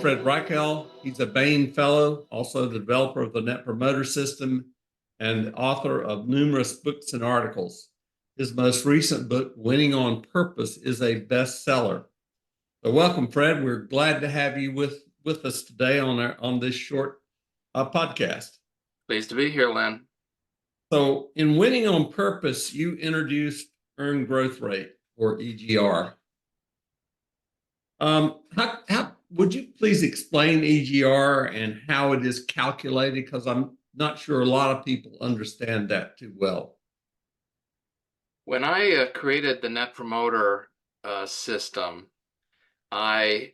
Fred Reichheld. He's a Bain Fellow, also the developer of the Net Promoter System and author of numerous books and articles. His most recent book, Winning on Purpose, is a bestseller. So welcome, Fred. We're glad to have you with us today on this short podcast. Pleased to be here, Lynn. So in Winning on Purpose, you introduced earned growth rate, or EGR. How would you please explain EGR and how it is calculated? Because I'm not sure a lot of people understand that too well. When I created the Net Promoter system, I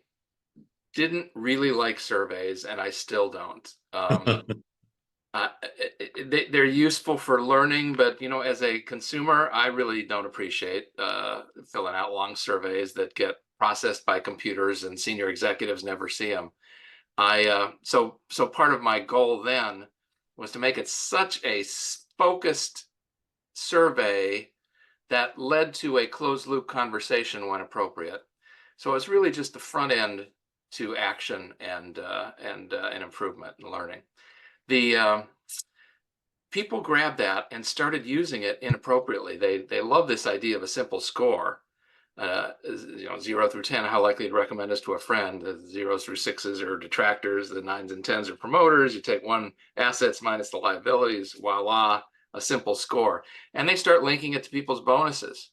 didn't really like surveys, and I still don't. They're useful for learning, but as a consumer, I really don't appreciate filling out long surveys that get processed by computers and senior executives never see them. So part of my goal then was to make it such a focused survey that led to a closed loop conversation when appropriate. So it's really just the front end to action and improvement and learning. The people grabbed that and started using it inappropriately. They love this idea of a simple score. 0 through 10, how likely to recommend us to a friend. The 0s through 6s are detractors. The 9s and 10s are promoters. You take one assets minus the liabilities. Voila, a simple score. And they start linking it to people's bonuses,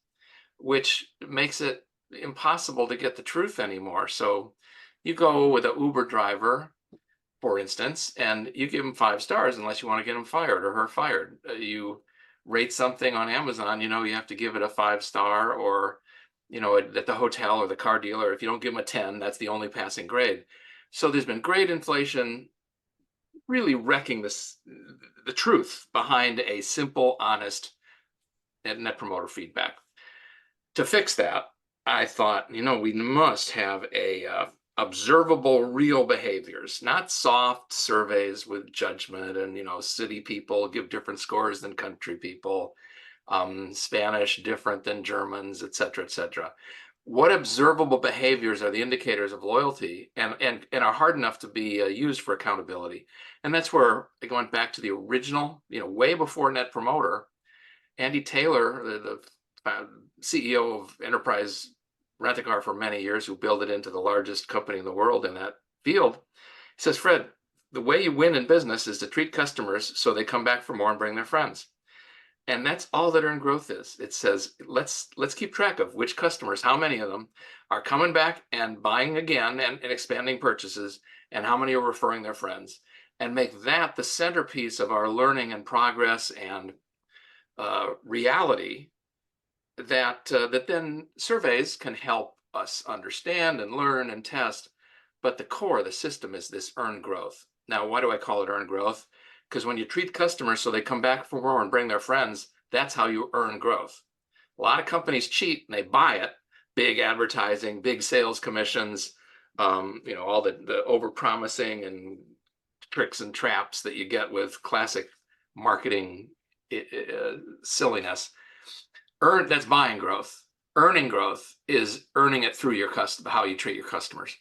which makes it impossible to get the truth anymore. So you go with an Uber driver, for instance, and you give them 5 stars unless you want to get him fired or her fired. You rate something on Amazon, you have to give it a 5-star, or at the hotel or the car dealer, if you don't give them a 10, that's the only passing grade. So there's been grade inflation really wrecking the truth behind a simple, honest Net Promoter feedback. To fix that, I thought, we must have a observable real behaviors, not soft surveys with judgment and, city people give different scores than country people. Spanish different than Germans, et cetera, et cetera. What observable behaviors are the indicators of loyalty and are hard enough to be used for accountability? And that's where I went back to the original, way before Net Promoter. Andy Taylor, the CEO of Enterprise Rent-A-Car for many years, who built it into the largest company in the world in that field, he says, Fred, the way you win in business is to treat customers so they come back for more and bring their friends. And that's all that earned growth is. It says, let's keep track of which customers, how many of them are coming back and buying again and expanding purchases, and how many are referring their friends, and make that the centerpiece of our learning and progress and reality that then surveys can help us understand and learn and test. But the core of the system is this earned growth. Now, why do I call it earned growth? Because when you treat customers so they come back for more and bring their friends, that's how you earn growth. A lot of companies cheat and they buy it. Big advertising, big sales commissions, all the over-promising and tricks and traps that you get with classic marketing silliness. That's buying growth. Earning growth is earning it through how you treat your customers.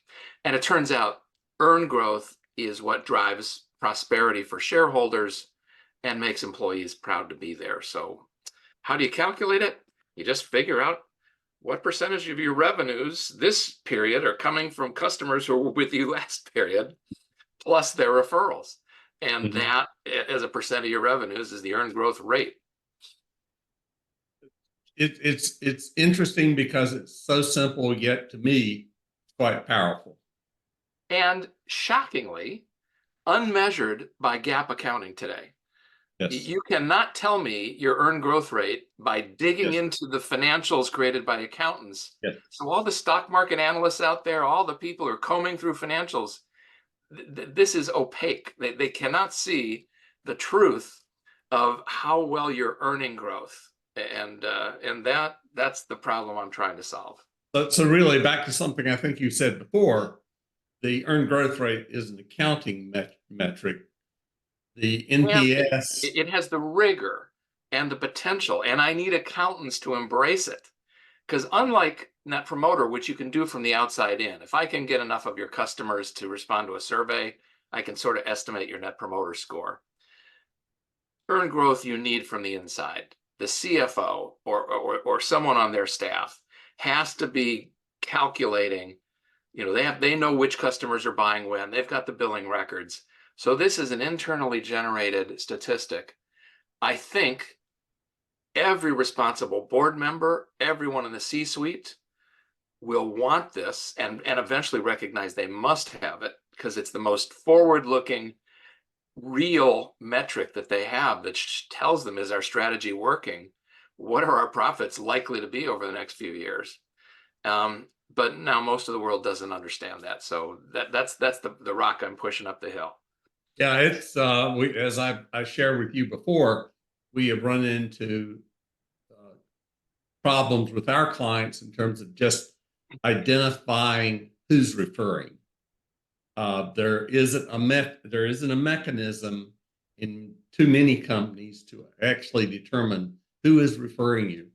And it turns out earned growth is what drives prosperity for shareholders and makes employees proud to be there. So how do you calculate it? You just figure out what percentage of your revenues this period are coming from customers who were with you last period, plus their referrals. And that, as a percent of your revenues, is the earned growth rate. It's interesting because it's so simple, yet to me, it's quite powerful. And shockingly, unmeasured by GAAP accounting today. Yes. You cannot tell me your earned growth rate by digging into the financials created by accountants. Yes. So all the stock market analysts out there, all the people who are combing through financials, this is opaque. They cannot see the truth of how well you're earning growth. And that's the problem I'm trying to solve. So really, back to something I think you said before, the earned growth rate is an accounting metric. The NPS, it has the rigor and the potential, and I need accountants to embrace it. Because unlike net promoter, which you can do from the outside in. If I can get enough of your customers to respond to a survey, I can sort of estimate your net promoter score. Earn growth you need from the inside. The CFO or someone on their staff has to be calculating. They know which customers are buying when. They've got the billing records. So this is an internally generated statistic. I think every responsible board member, everyone in the C-suite will want this and eventually recognize they must have it because it's the most forward-looking, real metric that they have that tells them, is our strategy working? What are our profits likely to be over the next few years? But now most of the world doesn't understand that. So that's the rock I'm pushing up the hill. Yeah, it's as I shared with you before, we have run into problems with our clients in terms of just identifying who's referring. There isn't a mechanism in too many companies to actually determine who is referring you.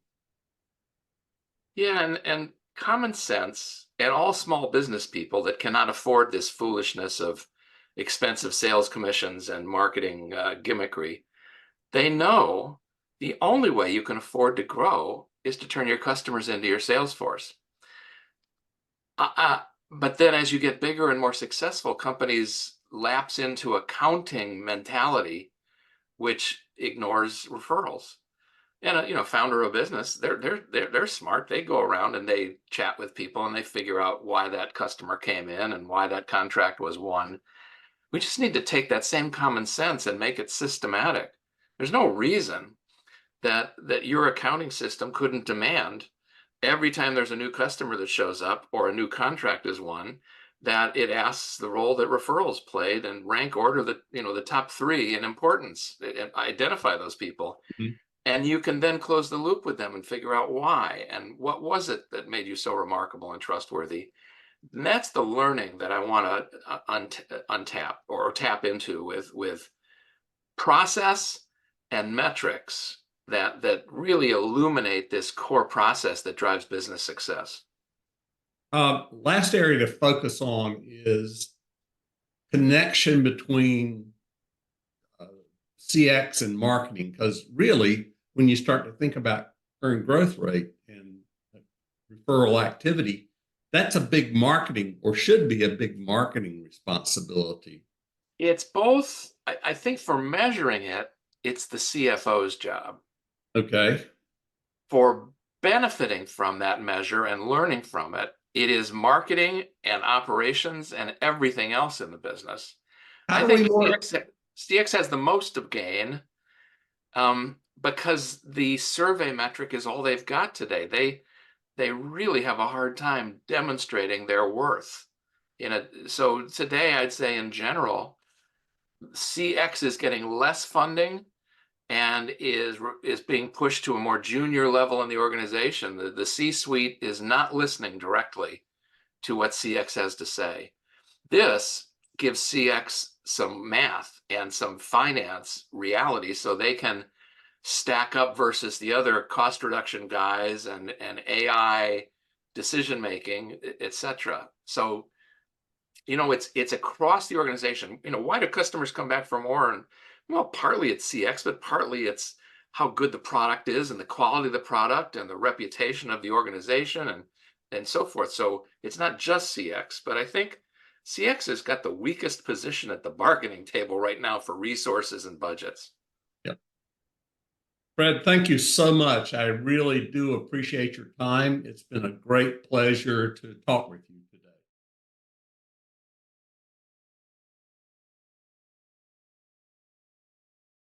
Yeah, and common sense, and all small business people that cannot afford this foolishness of expensive sales commissions and marketing gimmickry, they know the only way you can afford to grow is to turn your customers into your sales force. But then as you get bigger and more successful, companies lapse into accounting mentality, which ignores referrals. And a founder of a business, they're smart. They go around and they chat with people and they figure out why that customer came in and why that contract was won. We just need to take that same common sense and make it systematic. There's no reason that your accounting system couldn't demand every time there's a new customer that shows up or a new contract is won, that it asks the role that referrals played and rank order the top 3 in importance and identify those people. Mm-hmm. And you can then close the loop with them and figure out why and what was it that made you so remarkable and trustworthy. And that's the learning that I want to untap or tap into with process and metrics that really illuminate this core process that drives business success. Last area to focus on is connection between CX and marketing, because really, when you start to think about earned growth rate and referral activity, that's a big marketing, or should be a big marketing responsibility. It's both. I think for measuring it, it's the CFO's job. Okay. For benefiting from that measure and learning from it, it is marketing and operations and everything else in the business. How I do we think more? CX has the most of gain because the survey metric is all they've got today. They really have a hard time demonstrating their worth. So today, I'd say in general, CX is getting less funding and is being pushed to a more junior level in the organization. The C-suite is not listening directly to what CX has to say. This gives CX some math and some finance reality so they can stack up versus the other cost reduction guys and AI decision making, et cetera. So it's across the organization. Why do customers come back for more? And well, partly it's CX, but partly it's how good the product is and the quality of the product and the reputation of the organization and so forth. So it's not just CX, but I think CX has got the weakest position at the bargaining table right now for resources and budgets. Yep. Fred, thank you so much. I really do appreciate your time. It's been a great pleasure to talk with you.